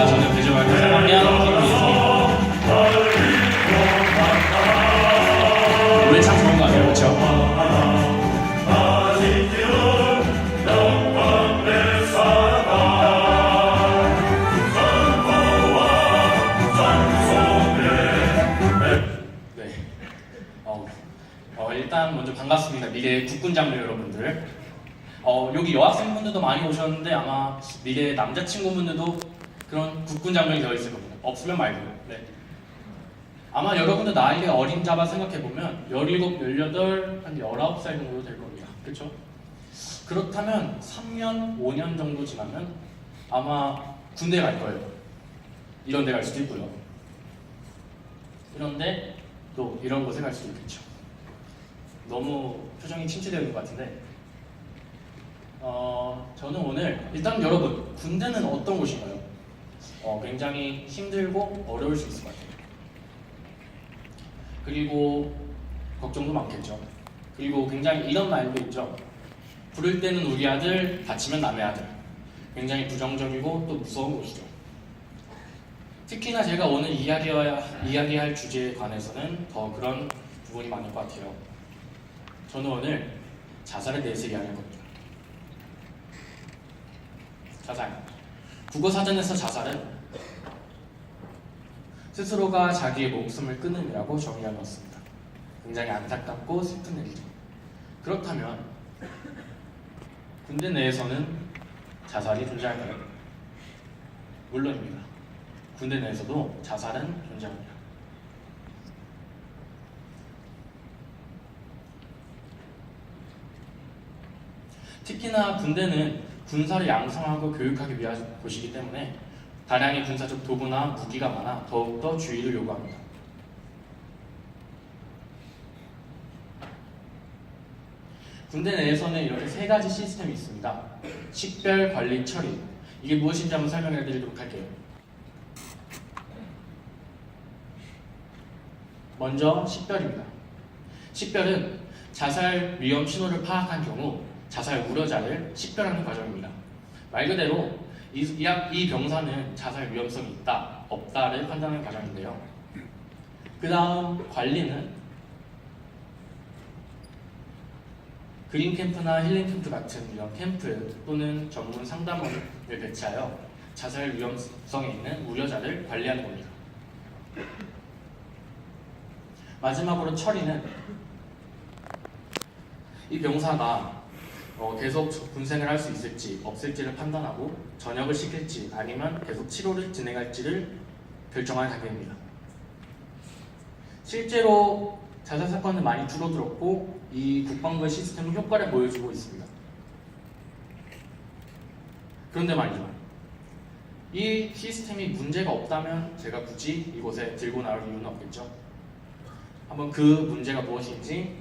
있습니다. 저는 배정학교 3학년 김민수입니다. 노래 참 좋은 거 아니에요, 그렇죠? 네. 일단 먼저 반갑습니다. 미래 국군장교 여러분들. 여기 여학생분들도 많이 오셨는데 아마 미래 남자친구분들도 그런 국군장면이 되어있을 겁니다. 없으면 말고요. 네. 아마 여러분들 나이가 어린 자만 생각해보면 17, 18, 한 19살 정도 될 겁니다. 그렇죠? 그렇다면 3년, 5년 정도 지나면 아마 군대 갈 거예요. 이런 데 갈 수도 있고요. 이런데 또 이런 곳에 갈 수도 있겠죠. 너무 표정이 침체되어 있는 것 같은데 저는 오늘 일단 여러분 군대는 어떤 곳인가요? 굉장히 힘들고 어려울 수 있을 것 같아요. 그리고 걱정도 많겠죠. 그리고 굉장히 이런 말도 있죠. 부를 때는 우리 아들, 다치면 남의 아들. 굉장히 부정적이고 또 무서운 곳이죠. 특히나 제가 오늘 이야기할 주제에 관해서는 더 그런 부분이 많을 것 같아요. 저는 오늘 자살에 대해서 이야기할 겁니다. 자살. 국어사전에서 자살은 스스로가 자기의 목숨을 끊음이라고 정의해놓습니다. 굉장히 안타깝고 슬픈 일이죠. 그렇다면 군대 내에서는 자살이 존재할까요? 물론입니다. 군대 내에서도 자살은 존재합니다. 특히나 군대는 군사를 양성하고 교육하기 위한 곳이기 때문에 다량의 군사적 도구나 무기가 많아 더욱더 주의를 요구합니다. 군대 내에서는 이렇게 세 가지 시스템이 있습니다. 식별, 관리, 처리. 이게 무엇인지 한번 설명해 드리도록 할게요. 먼저 식별입니다. 식별은 자살 위험 신호를 파악한 경우 자살 우려자를 식별하는 과정입니다. 말 그대로 이 병사는 자살 위험성이 있다, 없다를 판단하는 과정인데요. 그 다음 관리는 그린 캠프나 힐링 캠프 같은 이런 캠프 또는 전문 상담원을 배치하여 자살 위험성에 있는 우려자를 관리하는 겁니다. 마지막으로 처리는 이 병사가 계속 군생을 할 수 있을지 없을지를 판단하고 전역을 시킬지 아니면 계속 치료를 진행할지를 결정하는 단계입니다. 실제로 자살 사건은 많이 줄어들었고 이 국방부의 시스템은 효과를 보여주고 있습니다. 그런데 말이죠. 이 시스템이 문제가 없다면 제가 굳이 이곳에 들고 나올 이유는 없겠죠. 한번 그 문제가 무엇인지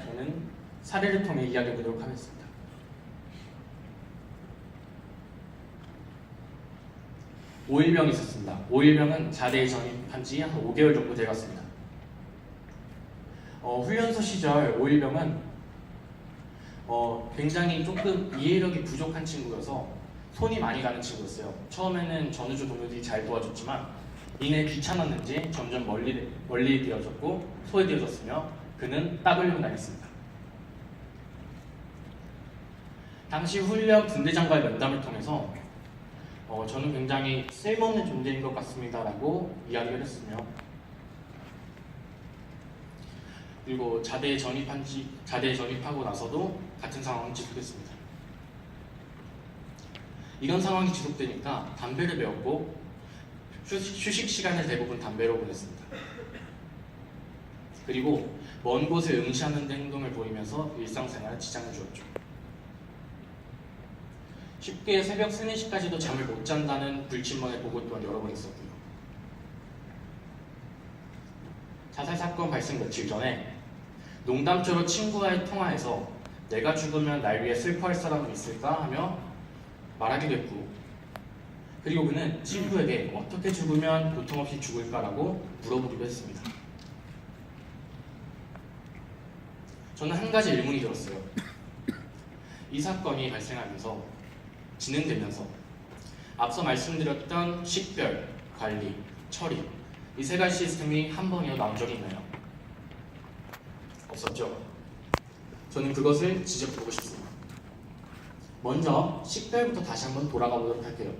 저는 사례를 통해 이야기해 보도록 하겠습니다. 5일병이 있었습니다. 5일병은 자대에 전입한 지 한 5개월 정도 되었습니다. 훈련소 시절 5일병은 굉장히 조금 이해력이 부족한 친구여서 손이 많이 가는 친구였어요. 처음에는 전우주 동료들이 잘 도와줬지만 이내 귀찮았는지 점점 멀리 되어졌고 소외되어졌으며 그는 따돌림을 당했습니다. 당시 훈련 분대장과의 면담을 통해서 저는 굉장히 쓸모없는 존재인 것 같습니다 라고 이야기를 했으며 그리고 자대에 전입하고 나서도 같은 상황이 지속됐습니다. 이런 상황이 지속되니까 담배를 배웠고 휴식 시간을 대부분 담배로 보냈습니다. 그리고 먼 곳을 응시하는 데 행동을 보이면서 일상생활에 지장을 주었죠. 쉽게 새벽 3, 4시까지도 잠을 못 잔다는 불침번의 보고 또한 여러 번 있었고요. 자살 사건 발생 며칠 전에 농담처럼 친구와의 통화에서 내가 죽으면 날 위해 슬퍼할 사람은 있을까 하며 말하기도 했고 그리고 그는 친구에게 어떻게 죽으면 고통 없이 죽을까라고 물어보기도 했습니다. 저는 한 가지 의문이 들었어요. 이 사건이 발생하면서 진행되면서 앞서 말씀드렸던 식별, 관리, 처리 이 세 가지 시스템이 한 번이어 나온 적이 있나요? 없었죠? 저는 그것을 지적해보고 싶습니다. 먼저 식별부터 다시 한번 돌아가 보도록 할게요.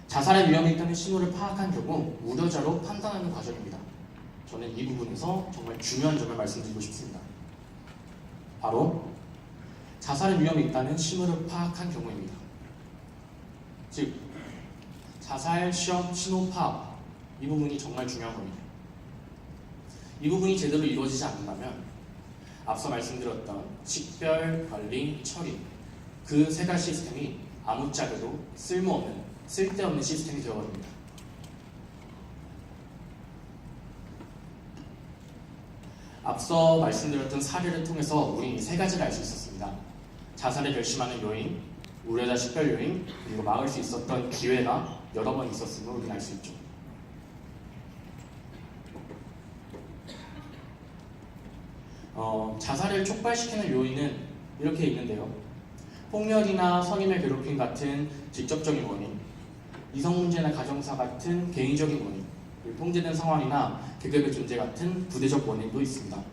자살의 위험이 있다는 신호를 파악한 경우 우려자로 판단하는 과정입니다. 저는 이 부분에서 정말 중요한 점을 말씀드리고 싶습니다. 바로 자살의 위험이 있다는 신호를 파악한 경우입니다. 즉, 자살 시험 신호 파악 이 부분이 정말 중요한 겁니다. 이 부분이 제대로 이루어지지 않는다면 앞서 말씀드렸던 식별, 관리, 처리 그 세 가지 시스템이 아무짝에도 쓸데없는 시스템이 되어버립니다. 앞서 말씀드렸던 사례를 통해서 우리는 이 세 가지를 알 수 있었습니다. 자살을 결심하는 요인, 우려자 식별 요인, 그리고 막을 수 있었던 기회가 여러 번 있었음을 우리는 알 수 있죠. 자살을 촉발시키는 요인은 이렇게 있는데요. 폭력이나 성인을 괴롭힘 같은 직접적인 원인, 이성문제나 가정사 같은 개인적인 원인, 그리고 통제된 상황이나 계급의 존재 같은 부대적 원인도 있습니다.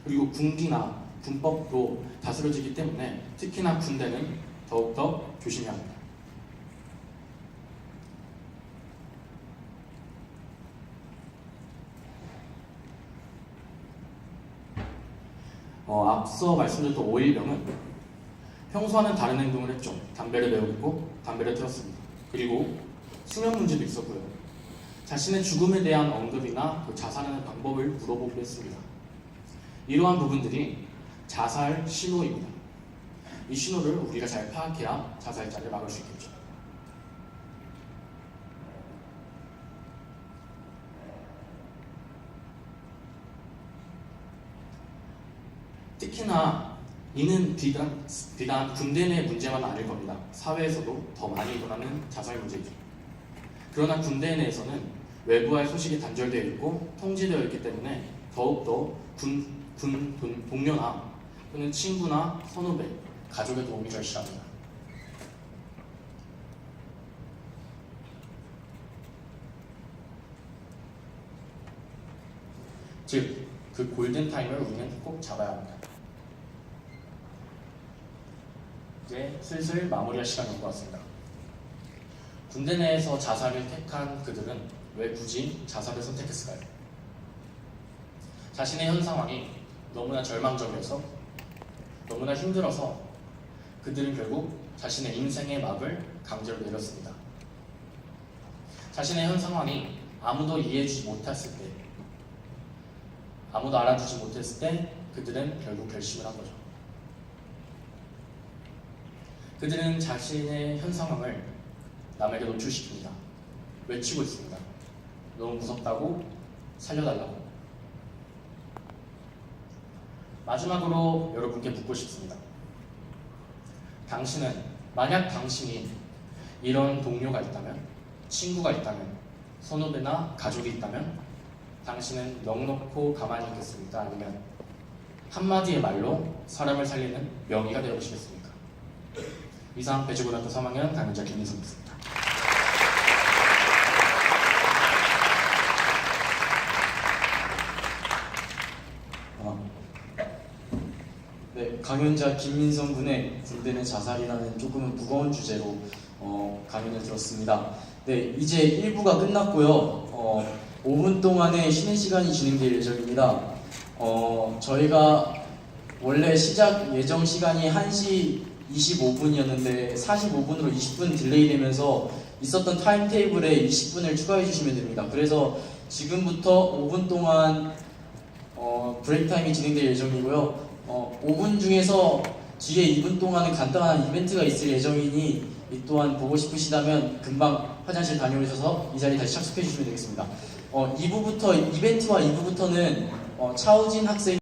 그리고 군기나 군법도 다스려지기 때문에 특히나 군대는 더욱더 조심해야 합니다. 앞서 말씀드렸던 5일병은 평소와는 다른 행동을 했죠. 담배를 매우고 담배를 태웠습니다. 그리고 수면 문제도 있었고요. 자신의 죽음에 대한 언급이나 그 자살하는 방법을 물어보기도 했습니다. 이러한 부분들이 자살 신호입니다. 이 신호를 우리가 잘 파악해야 자살자를 막을 수 있겠죠. 특히나 이는 비단 군대 내 문제만 아닐 겁니다. 사회에서도 더 많이 일어나는 자살 문제이죠. 그러나 군대 내에서는 외부와의 소식이 단절되어 있고 통제되어 있기 때문에 더욱더 동료나 또는 친구나 선후배, 가족의 도움이 절실합니다. 즉, 그 골든타임을 우리는 꼭 잡아야 합니다. 이제 슬슬 마무리할 시간이 온 것 같습니다. 군대 내에서 자살을 택한 그들은 왜 굳이 자살을 선택했을까요? 자신의 현 상황이 너무나 절망적이어서, 너무나 힘들어서 그들은 결국 자신의 인생의 막을 강제로 내렸습니다. 자신의 현 상황이 아무도 이해해주지 못했을 때, 아무도 알아주지 못했을 때 그들은 결국 결심을 한 거죠. 그들은 자신의 현 상황을 남에게 노출시킵니다. 외치고 있습니다. 너무 무섭다고, 살려달라고. 마지막으로 여러분께 묻고 싶습니다. 만약 당신이 이런 동료가 있다면, 친구가 있다면, 선후배나 가족이 있다면 당신은 넋놓고 가만히 있겠습니까? 아니면 한마디의 말로 사람을 살리는 명의가 되어보시겠습니까? 이상 배주고등학교 3학년 강연자 김민성입니다. 네, 강연자 김민성 군의 군대는 자살이라는 조금은 무거운 주제로 강연을 들었습니다. 네, 이제 1부가 끝났고요. 5분 동안의 쉬는 시간이 진행될 예정입니다. 저희가 원래 시작 예정 시간이 1시 25분이었는데 45분으로 20분 딜레이 되면서 있었던 타임테이블에 20분을 추가해 주시면 됩니다. 그래서 지금부터 5분 동안 브레이크 타임이 진행될 예정이고요. 5분 중에서 뒤에 2분 동안은 간단한 이벤트가 있을 예정이니 이 또한 보고 싶으시다면 금방 화장실 다녀오셔서 이 자리 다시 착석해 주시면 되겠습니다. 2부부터 이벤트와 2부부터는 차우진 학생